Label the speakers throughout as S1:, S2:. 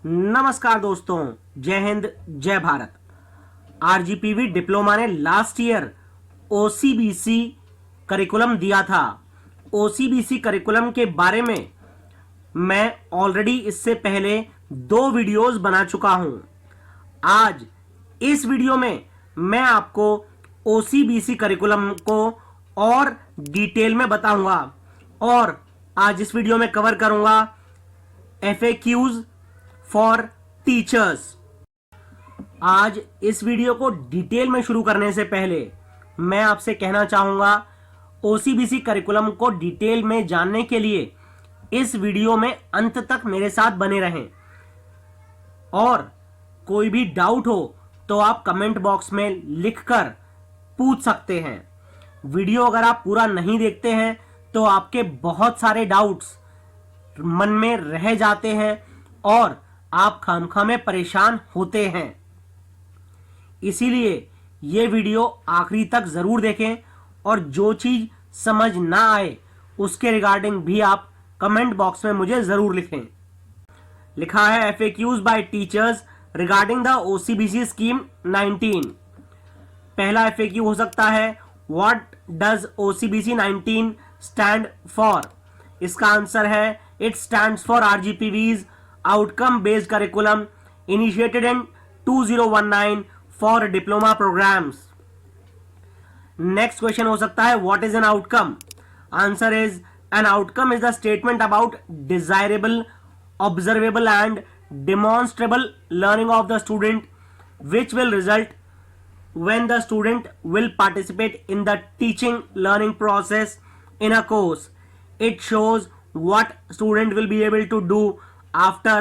S1: नमस्कार दोस्तों, जय हिंद जय भारत। आरजीपीवी डिप्लोमा ने लास्ट ईयर ओसीबीसी करिकुलम दिया था। ओसीबीसी करिकुलम के बारे में मैं ऑलरेडी इससे पहले 2 वीडियोस बना चुका हूं। आज इस वीडियो में मैं आपको ओसीबीसी करिकुलम को और डिटेल में बताऊंगा और आज इस वीडियो में कवर करूंगा एफएक्यूज फॉर टीचर्स। आज इस वीडियो को डिटेल में शुरू करने से पहले मैं आपसे कहना चाहूंगा, ओसीबीसी करिकुलम को डिटेल में जानने के लिए इस वीडियो में अंत तक मेरे साथ बने रहें और कोई भी डाउट हो तो आप कमेंट बॉक्स में लिखकर पूछ सकते हैं। वीडियो अगर आप पूरा नहीं देखते हैं तो आपके बहुत सारे डाउट्स मन में रह जाते हैं और आप खामखा में परेशान होते हैं। इसीलिए ये वीडियो आखिरी तक जरूर देखें और जो चीज समझ ना आए उसके रिगार्डिंग भी आप कमेंट बॉक्स में मुझे जरूर लिखें। लिखा है FAQs by teachers regarding the OCBC scheme 19। पहला एफएक्यू हो सकता है, what does OCBC 19 stand for? इसका आंसर है, it stands for RGPV's outcome based curriculum initiated in 2019 for diploma programmes. Next question हो सकता है, what is an outcome? Answer is, an outcome is the statement about desirable, observable and demonstrable learning of the student which will result when the student will participate in the teaching learning process in a course. It shows what student will be able to do after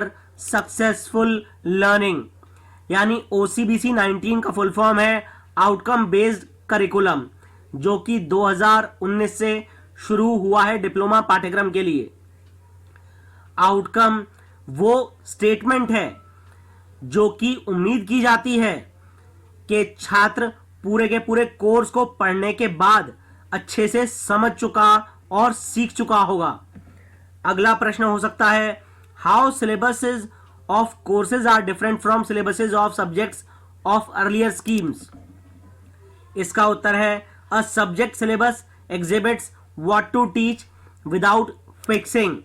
S1: successful learning. यानी OCBC 19 का full form है outcome based curriculum, जो कि 2019 से शुरू हुआ है diploma पाठ्यक्रम के लिए। आउटकम वो स्टेटमेंट है जो कि उम्मीद की जाती है कि छात्र पूरे के पूरे कोर्स को पढ़ने के बाद अच्छे से समझ चुका और सीख चुका होगा। अगला प्रश्न हो सकता है, how syllabuses of courses are different from syllabuses of subjects of earlier schemes? इसका उत्तर है, a subject syllabus exhibits what to teach without fixing.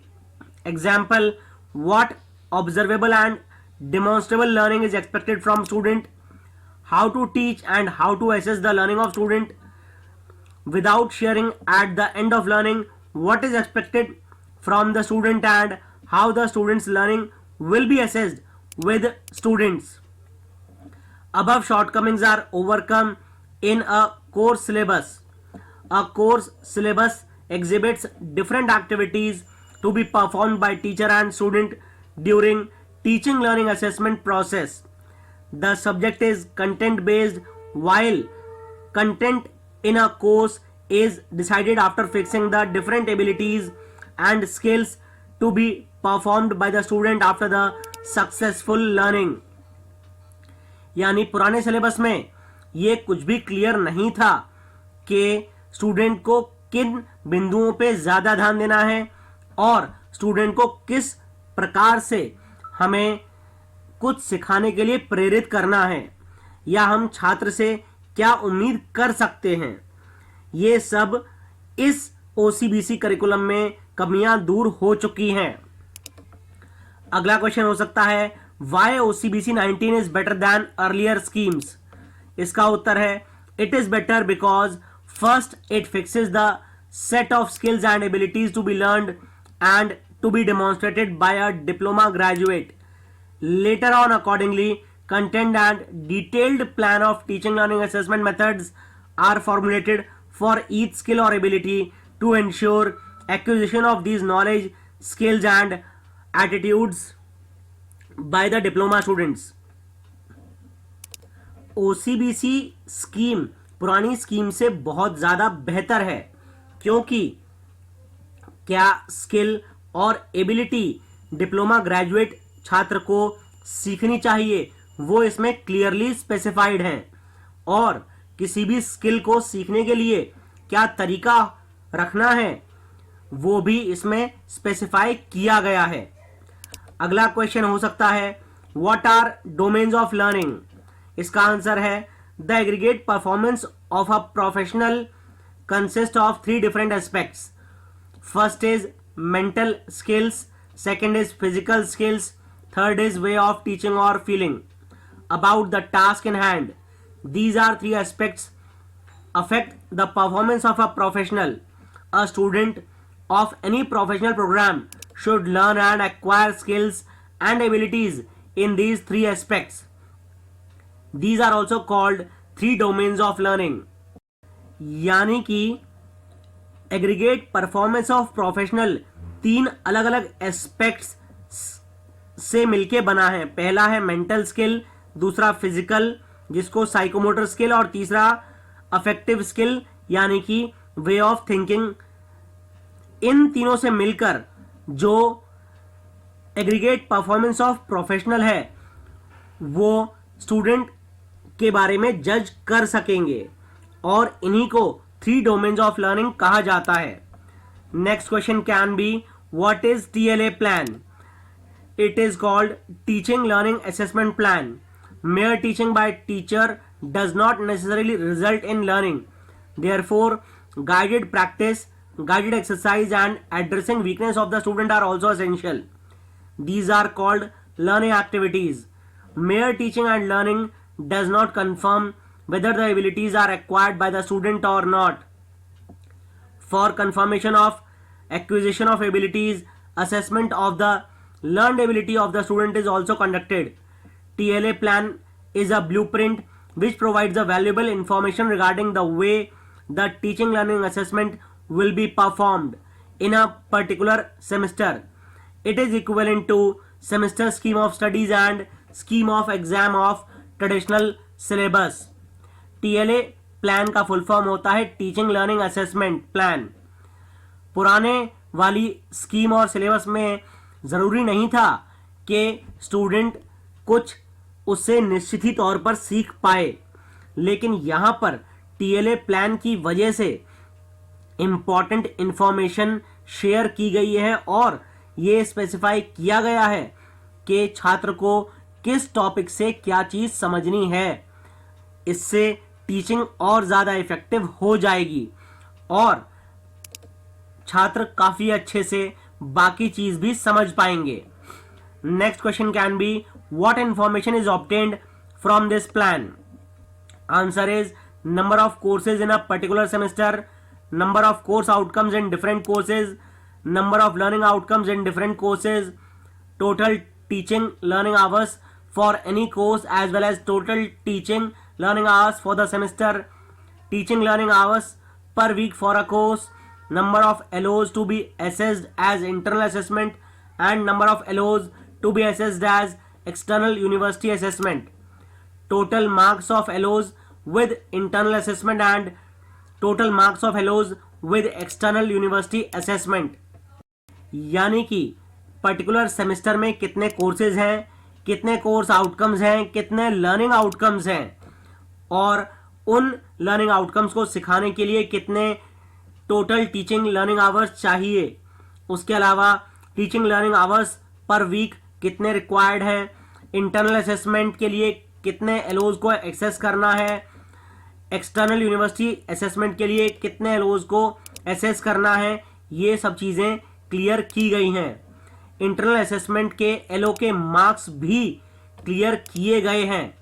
S1: Example, what observable and demonstrable learning is expected from student, how to teach and how to assess the learning of student without sharing at the end of learning, what is expected from the student and how the students learning will be assessed with students. Above shortcomings are overcome in a course syllabus. A course syllabus exhibits different activities to be performed by teacher and student during teaching learning assessment process. The subject is content based, while content in a course is decided after fixing the different abilities and skills to be performed by the student after the successful learning. यानी पुराने syllabus में ये कुछ भी clear नहीं था कि student को किन बिंदुओं पे ज्यादा ध्यान देना है और स्टूडेंट को किस प्रकार से हमें कुछ सिखाने के लिए प्रेरित करना है या हम छात्र से क्या उम्मीद कर सकते हैं। ये सब इस ओसीबीसी करिकुलम में कमियां दूर हो चुकी हैं। अगला क्वेश्चन हो सकता है, why OCBC 19 is better than earlier schemes? इसका उत्तर है, it is better because first it fixes the set of skills and abilities to be learned and to be demonstrated by a diploma graduate. Later on, accordingly, content and detailed plan of teaching learning assessment methods are formulated for each skill or ability to ensure acquisition of these knowledge, skills and attitudes by the diploma students. OCBC scheme पुरानी scheme से बहुत ज्यादा बेहतर है क्योंकि क्या skill और ability diploma graduate छात्र को सीखनी चाहिए वो इसमें क्लियरली स्पेसिफाइड है और किसी भी स्किल को सीखने के लिए क्या तरीका रखना है वो भी इसमें स्पेसिफाई किया गया है। अगला क्वेश्चन हो सकता है, what are domains of learning? इसका आंसर है the aggregate performance of a professional consist of 3 different aspects. First is mental skills, second is physical skills, third is way of teaching or feeling about the task in hand. These are 3 aspects affect the performance of a professional. A student of any professional program should learn and acquire skills and abilities in these 3 aspects. These are also called 3 domains of learning. यानी कि aggregate performance of professional 3 अलग अलग aspects से मिलके बना है. पहला है मेंटल स्किल, दूसरा फिजिकल जिसको साइकोमोटर स्किल, और तीसरा अफेक्टिव स्किल यानी कि वे ऑफ थिंकिंग. इन तीनों से मिलकर जो एग्रीगेट परफॉर्मेंस ऑफ प्रोफेशनल है वो स्टूडेंट के बारे में जज कर सकेंगे और इन्हीं को 3 डोमेन्स ऑफ लर्निंग कहा जाता है. Next question can be what is TLA plan? It is called teaching learning assessment plan. Mayor teaching bye teacher does not necessarily result in learning. Therefore guided practice, guided exercise and addressing weakness of the student are also essential. These are called learning activities. Mere teaching and learning does not confirm whether the abilities are acquired by the student or not. For confirmation of acquisition of abilities, assessment of the learned ability of the student is also conducted. TLA plan is a blueprint which provides a valuable information regarding the way the teaching learning assessment will be performed in a particular semester. It is equivalent to semester scheme of studies and scheme of exam of traditional syllabus. TLA plan का full form होता है teaching learning assessment plan. पुराने वाली scheme और syllabus में ज़रूरी नहीं था कि स्टूडेंट कुछ उससे निश्चित ही तौर पर सीख पाए, लेकिन यहाँ पर TLA प्लान की वजह से इम्पॉर्टेंट इंफॉर्मेशन शेयर की गई है और ये स्पेसिफाई किया गया है कि छात्र को किस टॉपिक से क्या चीज़ समझनी है. इससे टीचिंग और ज़्यादा इफेक्टिव हो जाएगी और छात्र काफ़ी अच्छे से बाकी चीज़ भी समझ पाएंगे. Next question can be what information is obtained from this plan? Answer is number of courses in a particular semester, number of course outcomes in different courses, number of learning outcomes in different courses, total teaching learning hours for any course as well as total teaching learning hours for the semester, teaching learning hours per week for a course, number of LOs to be assessed as internal assessment and number of LOs to be assessed as external university assessment, total marks of LOs with internal assessment and total marks of LOs with external university assessment. यानी कि particular semester में कितने courses हैं, कितने course outcomes हैं, कितने learning outcomes हैं और उन लर्निंग आउटकम्स को सिखाने के लिए कितने टोटल टीचिंग लर्निंग आवर्स चाहिए. उसके अलावा teaching learning hours per week कितने रिक्वायर्ड हैं, इंटरनल असेसमेंट के लिए कितने LOs को एक्सेस करना है, एक्सटर्नल यूनिवर्सिटी असेसमेंट के लिए कितने LOs को एसेस करना है, ये सब चीज़ें क्लियर की गई हैं. इंटरनल असेसमेंट के LO के मार्क्स भी क्लियर किए गए हैं.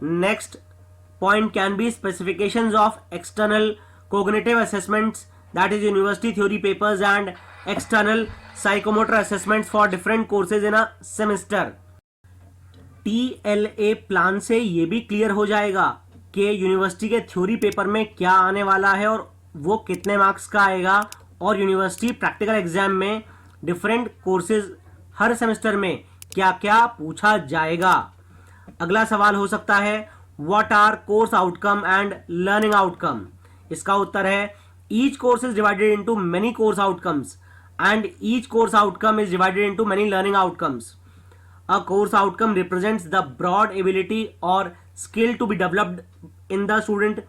S1: Next point can be specifications of external cognitive assessments, that is university theory papers and external psychomotor assessments for different courses in a semester. TLA plan से ये भी clear हो जाएगा कि यूनिवर्सिटी के थ्योरी पेपर में क्या आने वाला है और वो कितने मार्क्स का आएगा और यूनिवर्सिटी प्रैक्टिकल एग्जाम में डिफरेंट कोर्सेज हर सेमेस्टर में क्या क्या पूछा जाएगा. अगला सवाल हो सकता है what are course outcome and learning outcome? इसका उत्तर है each course is divided into many course outcomes and each course outcome is divided into many learning outcomes. A course outcome represents the broad ability or skill to be developed in the student.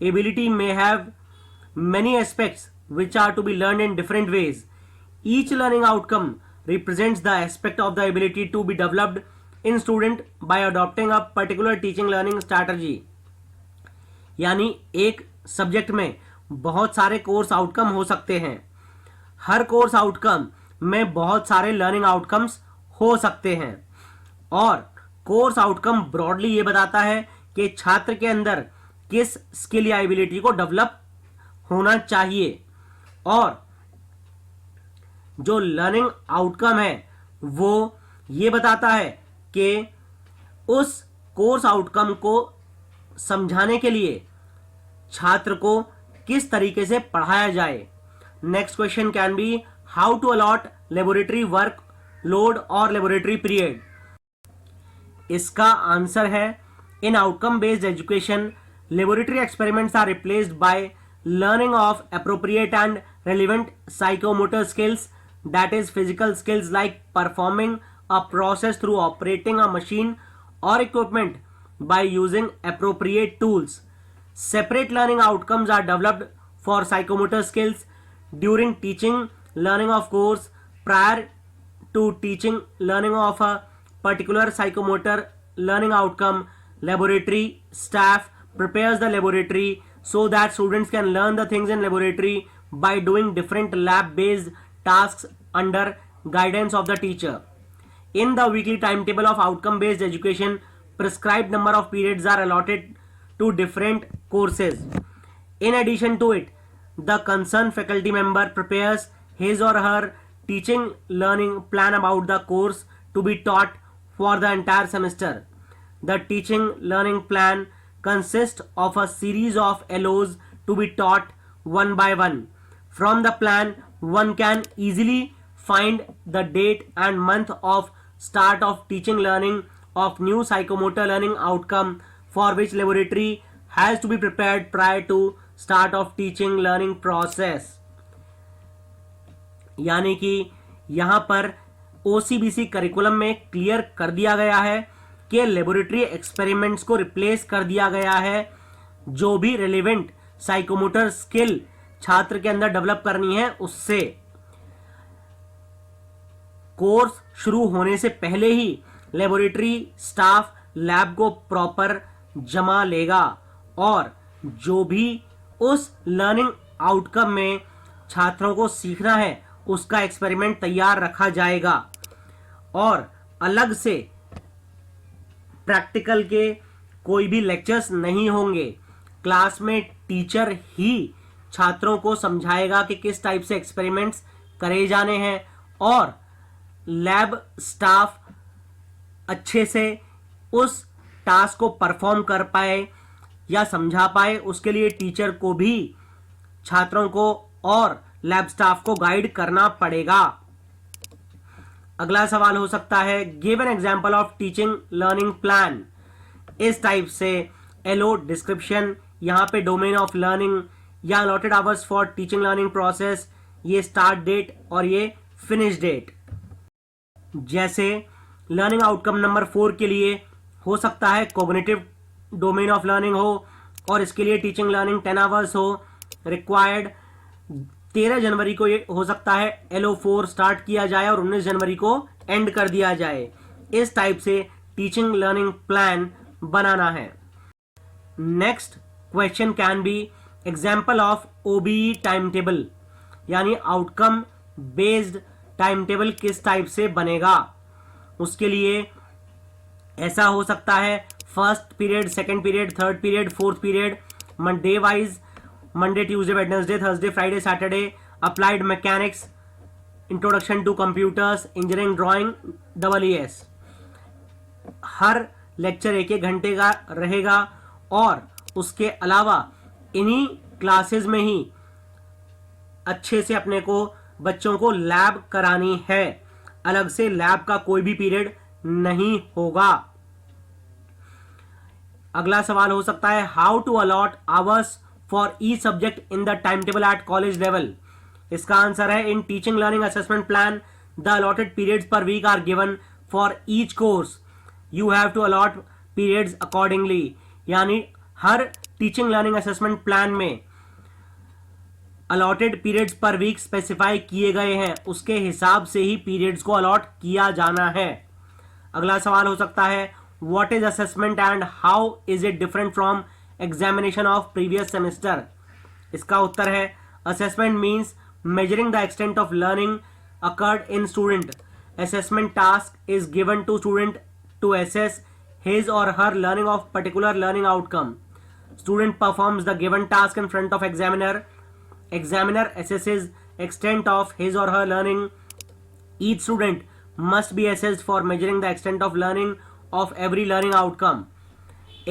S1: Ability may have many aspects which are to be learned in different ways. Each learning outcome represents the aspect of the ability to be developed in student by adopting a particular teaching learning strategy। यानी एक subject में बहुत सारे course outcome हो सकते हैं। हर course outcome में बहुत सारे लर्निंग आउटकम्स हो सकते हैं और कोर्स आउटकम ब्रॉडली ये बताता है कि छात्र के अंदर किस स्किल या एबिलिटी को डेवलप होना चाहिए और जो लर्निंग आउटकम है वो ये बताता है कि उस कोर्स आउटकम को समझाने के लिए छात्र को किस तरीके से पढ़ाया जाए। Next question can be how to allot laboratory work load और लेबोरेटरी पीरियड। इसका आंसर है in outcome based education laboratory experiments are replaced by learning of appropriate and relevant psychomotor skills, that is physical skills like performing a process through operating a machine or equipment by using appropriate tools. Separate learning outcomes are developed for psychomotor skills during teaching learning of course prior to teaching learning of a particular psychomotor learning outcome. Laboratory staff prepares the laboratory so that students can learn the things in laboratory by doing different lab based tasks under guidance of the teacher. In the weekly timetable of outcome based education, prescribed number of periods are allotted to different courses. In addition to it, the concerned faculty member prepares his or her teaching learning plan about the course to be taught for the entire semester. The teaching learning plan consists of a series of LOs to be taught one by one. From the plan, one can easily find the date and month of start of teaching learning of new psychomotor learning outcome for which laboratory has to be prepared prior to start of teaching learning process। यानी कि यहां पर OCBC curriculum में clear कर दिया गया है कि लेबोरेटरी एक्सपेरिमेंट्स को रिप्लेस कर दिया गया है। जो भी रिलेवेंट साइकोमोटर स्किल छात्र के अंदर डेवलप करनी है उससे कोर्स शुरू होने से पहले ही लेबोरेटरी स्टाफ लैब को प्रॉपर जमा लेगा और जो भी उस लर्निंग आउटकम में छात्रों को सीखना है उसका एक्सपेरिमेंट तैयार रखा जाएगा और अलग से प्रैक्टिकल के कोई भी लेक्चर्स नहीं होंगे। क्लास में टीचर ही छात्रों को समझाएगा कि किस टाइप से एक्सपेरिमेंट्स करे जाने हैं और लैब स्टाफ अच्छे से उस टास्क को परफॉर्म कर पाए या समझा पाए, उसके लिए टीचर को भी छात्रों को और लैब स्टाफ को गाइड करना पड़ेगा। अगला सवाल हो सकता है give an example of teaching learning plan. इस टाइप से एलओ डिस्क्रिप्शन, यहाँ पे डोमेन ऑफ लर्निंग या allotted hours for teaching learning process, ये स्टार्ट डेट और ये फिनिश डेट। जैसे लर्निंग आउटकम नंबर 4 के लिए हो सकता है कॉग्निटिव डोमेन ऑफ लर्निंग हो और इसके लिए टीचिंग लर्निंग 10 आवर्स हो। रिक्वायर्ड 13 जनवरी को ये हो सकता है LO4 स्टार्ट किया जाए और 19 जनवरी को एंड कर दिया जाए। इस टाइप से टीचिंग लर्निंग प्लान बनाना है। Next question can be example of OBE time table, यानी आउटकम बेस्ड टाइम टेबल किस टाइप से बनेगा। उसके लिए ऐसा हो सकता है first period, second period, third period, fourth period, day wise, Monday, Tuesday, Wednesday, Thursday, Friday, Saturday, applied mechanics, introduction to computers, engineering, drawing, EES। हर लेक्चर 1-1 घंटे का रहेगा और उसके अलावा इन्हीं क्लासेस में ही अच्छे से अपने को बच्चों को लैब करानी है। अलग से लैब का कोई भी पीरियड नहीं होगा। अगला सवाल हो सकता है how to allot hours for each subject in the time table at college level. इसका आंसर है in teaching learning assessment plan the allotted periods per week are given for each course, you have to allot periods accordingly. यानी हर teaching learning assessment plan में allotted periods per week specify किए गए हैं, उसके हिसाब से ही पीरियड्स को अलॉट किया जाना है। अगला सवाल हो सकता है, what is assessment and how is it different from examination of previous semester? इसका उत्तर है, assessment means measuring the extent of learning occurred in student. Assessment task is given to student to assess his or her learning of particular learning outcome. Student performs the given task in front of examiner. Examiner assesses extent of his or her learning. Each student must be assessed for measuring the extent of learning of every learning outcome.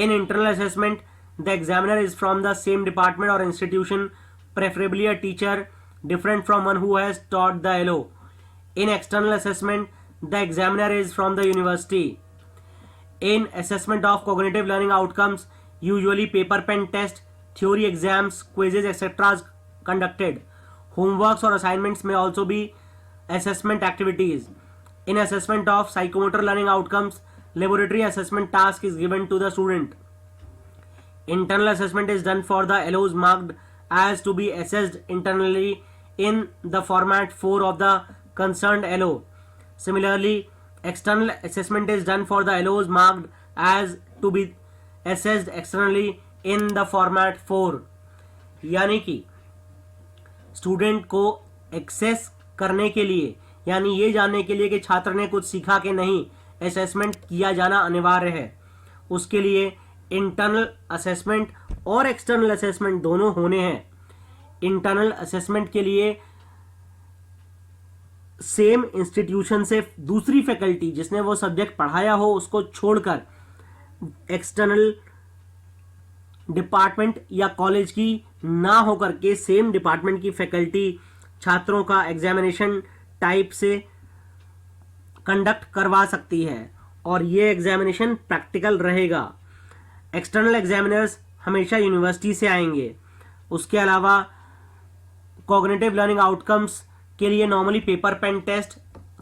S1: In internal assessment, the examiner is from the same department or institution, preferably a teacher different from one who has taught the LO. In external assessment, the examiner is from the university. In assessment of cognitive learning outcomes, usually paper pen test, theory exams, quizzes, etc. is conducted. Homeworks or assignments may also be assessment activities. In assessment of psychomotor learning outcomes, laboratory assessment task is given to the student. Internal assessment is done for the LOs marked as to be assessed internally in the format 4 of the concerned LO. Similarly, external assessment is done for the LOs marked as to be assessed externally in the format 4. यानी कि student को access करने के लिए, यानी ये जानने के लिए कि छात्र ने कुछ सीखा कि नहीं, असेसमेंट किया जाना अनिवार्य है। उसके लिए इंटरनल असेसमेंट और एक्सटर्नल असेसमेंट दोनों होने हैं। इंटरनल असेसमेंट के लिए सेम इंस्टीट्यूशन से दूसरी फैकल्टी जिसने वो सब्जेक्ट पढ़ाया हो उसको छोड़कर एक्सटर्नल डिपार्टमेंट या कॉलेज की ना होकर के सेम डिपार्टमेंट की फैकल्टी छात्रों का एग्जामिनेशन टाइप से कंडक्ट करवा सकती है और ये एग्जामिनेशन प्रैक्टिकल रहेगा। एक्सटर्नल एग्जामिनर्स हमेशा यूनिवर्सिटी से आएंगे। उसके अलावा कॉग्निटिव लर्निंग आउटकम्स के लिए normally paper pen test,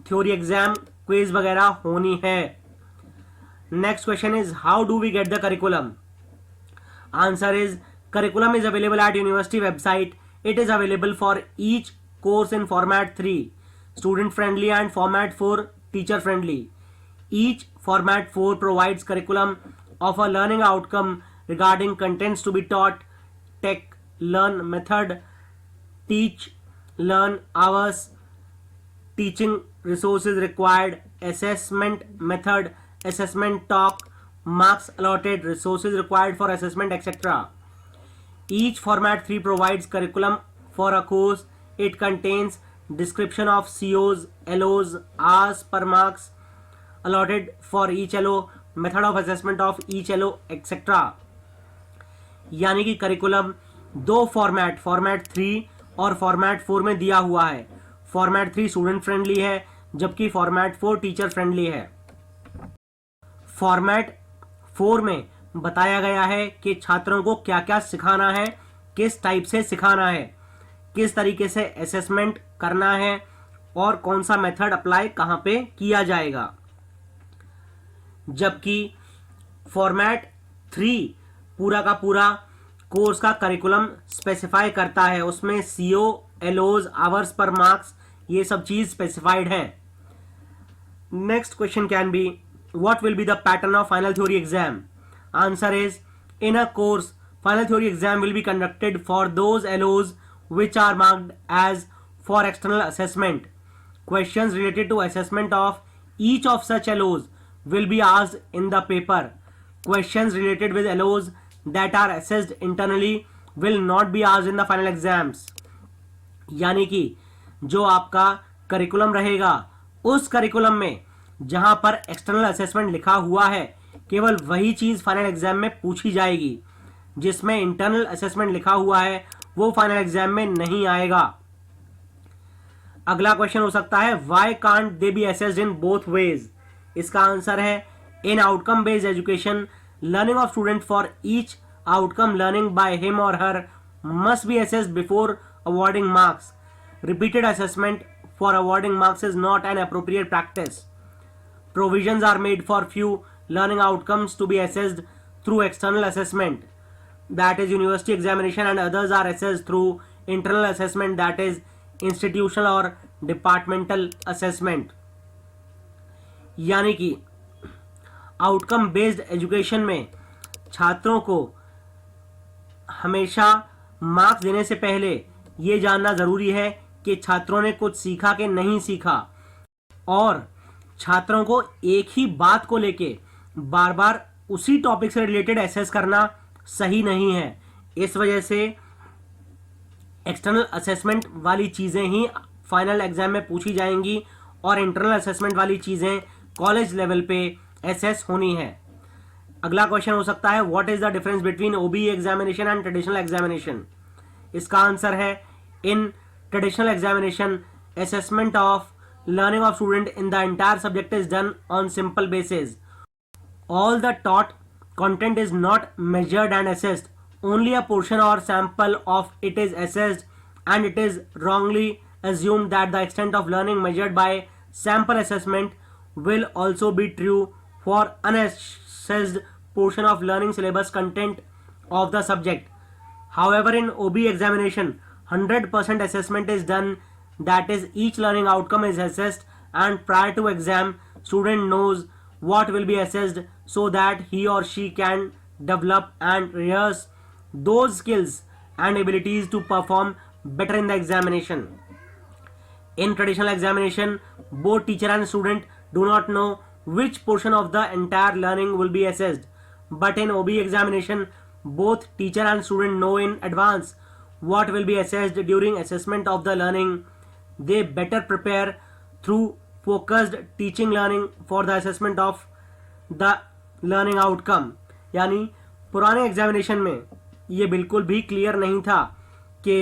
S1: theory exam, quiz वगैरह होनी है। Next question is, how do we get the curriculum? Answer is, curriculum is available at university website. It is available for each course in format 3, student friendly, and format 4, teacher friendly. Each format 4 provides curriculum of a learning outcome regarding contents to be taught, tech, learn method, teach, learn hours, teaching resources required, assessment method, assessment talk, marks allotted, resources required for assessment, etc. Each format 3 provides curriculum for a course. It contains description of COs, LOs, hours per marks allotted for each LO, method of assessment of each LO, etc. यानी कि curriculum दो format 3 और format 4 में दिया हुआ है। Format 3 student friendly है जबकि फॉर्मेट 4 टीचर फ्रेंडली है। फॉर्मेट 4 में बताया गया है कि छात्रों को क्या क्या सिखाना है, किस टाइप से सिखाना है, किस तरीके से असेसमेंट करना है और कौन सा मेथड अप्लाई कहां पे किया जाएगा। जबकि फॉर्मेट 3 पूरा का पूरा कोर्स का करिकुलम स्पेसिफाई करता है, उसमें CO, LOs, hours per marks, ये सब चीज स्पेसिफाइड है। Next question can B, what will be the pattern of final theory exam? Answer is, in a course final theory exam will be conducted for those LOs which are marked as for external assessment. Questions related to assessment of each of such LOs will be asked in the paper. Questions related with LOs that are assessed internally will not be asked in the final exams. यानी कि जो आपका curriculum रहेगा उस curriculum में जहां पर external assessment लिखा हुआ है केवल वही चीज फाइनल एग्जाम में पूछी जाएगी। जिसमें इंटरनल असेसमेंट लिखा हुआ है वो फाइनल एग्जाम में नहीं आएगा। अगला क्वेश्चन हो सकता है, why can't they be assessed in both ways? इसका आंसर है, in outcome based education learning of student for each outcome learning by him or her must be assessed before awarding marks. Repeated assessment for awarding marks is not an appropriate practice. Provisions are made for few learning outcomes to be assessed through external assessment, that is university examination, and others are assessed through internal assessment that is institutional और departmental assessment. यानी कि outcome based education में छात्रों को हमेशा marks देने से पहले ये जानना जरूरी है कि छात्रों ने कुछ सीखा कि नहीं सीखा, और छात्रों को एक ही बात को लेके बार बार उसी टॉपिक से रिलेटेड एसेस करना सही नहीं है। इस वजह से एक्सटर्नल असेसमेंट वाली चीजें ही फाइनल एग्जाम में पूछी जाएंगी और इंटरनल असेसमेंट वाली चीजें कॉलेज लेवल पे एसेस होनी है। अगला क्वेश्चन हो सकता है what is the difference between OBE examination and traditional examination. इसका आंसर है in traditional examination assessment of learning of student in the entire subject is done on simple basis. All the taught content is not measured and assessed. Only a portion or sample of it is assessed, and it is wrongly assumed that the extent of learning measured by sample assessment will also be true for unassessed portion of learning syllabus content of the subject. However, in OB examination, 100% assessment is done. That is, each learning outcome is assessed, and prior to exam, student knows what will be assessed so that he or she can develop and rehearse those skills and abilities to perform better in the examination. In traditional examination, both teacher and student do not know which portion of the entire learning will be assessed. But in OB examination, both teacher and student know in advance what will be assessed during assessment of the learning. They better prepare through focused teaching learning for the assessment of the learning outcome. यानी पुराने examination में ये बिल्कुल भी clear नहीं था कि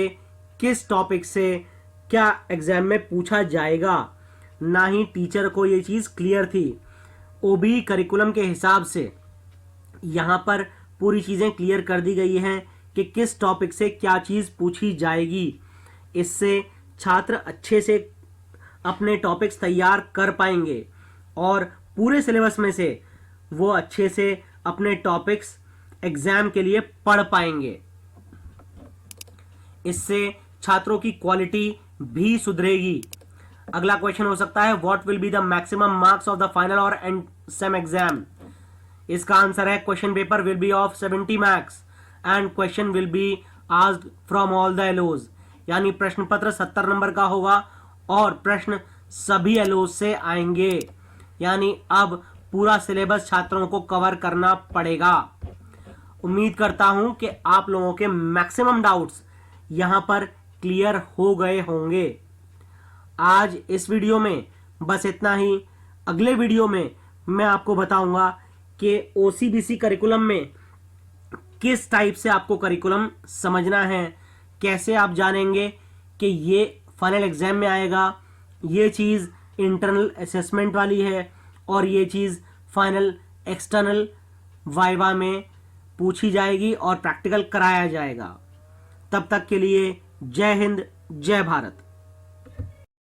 S1: किस टॉपिक से क्या एग्जाम में पूछा जाएगा, ना ही टीचर को ये चीज़ क्लियर थी। ओबी करिकुलम के हिसाब से यहाँ पर पूरी चीज़ें क्लियर कर दी गई हैं कि किस टॉपिक से क्या चीज़ पूछी जाएगी। इससे छात्र अच्छे से अपने टॉपिक्स तैयार कर पाएंगे और पूरे सिलेबस में से वो अच्छे से अपने टॉपिक्स एग्जाम के लिए पढ़ पाएंगे। इससे छात्रों की क्वालिटी भी सुधरेगी। अगला क्वेश्चन हो सकता है what will be the maximum marks of the final और एंड सेम एग्जाम। इसका आंसर है question paper will be of 70 marks and question will be asked from all the एलओज। यानी प्रश्न पत्र 70 नंबर का होगा और प्रश्न सभी एलओज से आएंगे। यानी अब पूरा सिलेबस छात्रों को कवर करना पड़ेगा। उम्मीद करता हूं कि आप लोगों के मैक्सिमम डाउट्स यहां पर क्लियर हो गए होंगे। आज इस वीडियो में बस इतना ही। अगले वीडियो में मैं आपको बताऊंगा कि ओसीबीसी करिकुलम में किस टाइप से आपको करिकुलम समझना है, कैसे आप जानेंगे कि ये फाइनल एग्जाम में आएगा, ये चीज़ इंटरनल असेसमेंट वाली है और ये चीज़ फाइनल एक्सटर्नल वाइवा में पूछी जाएगी और प्रैक्टिकल कराया जाएगा। तब तक के लिए जय हिंद, जय भारत।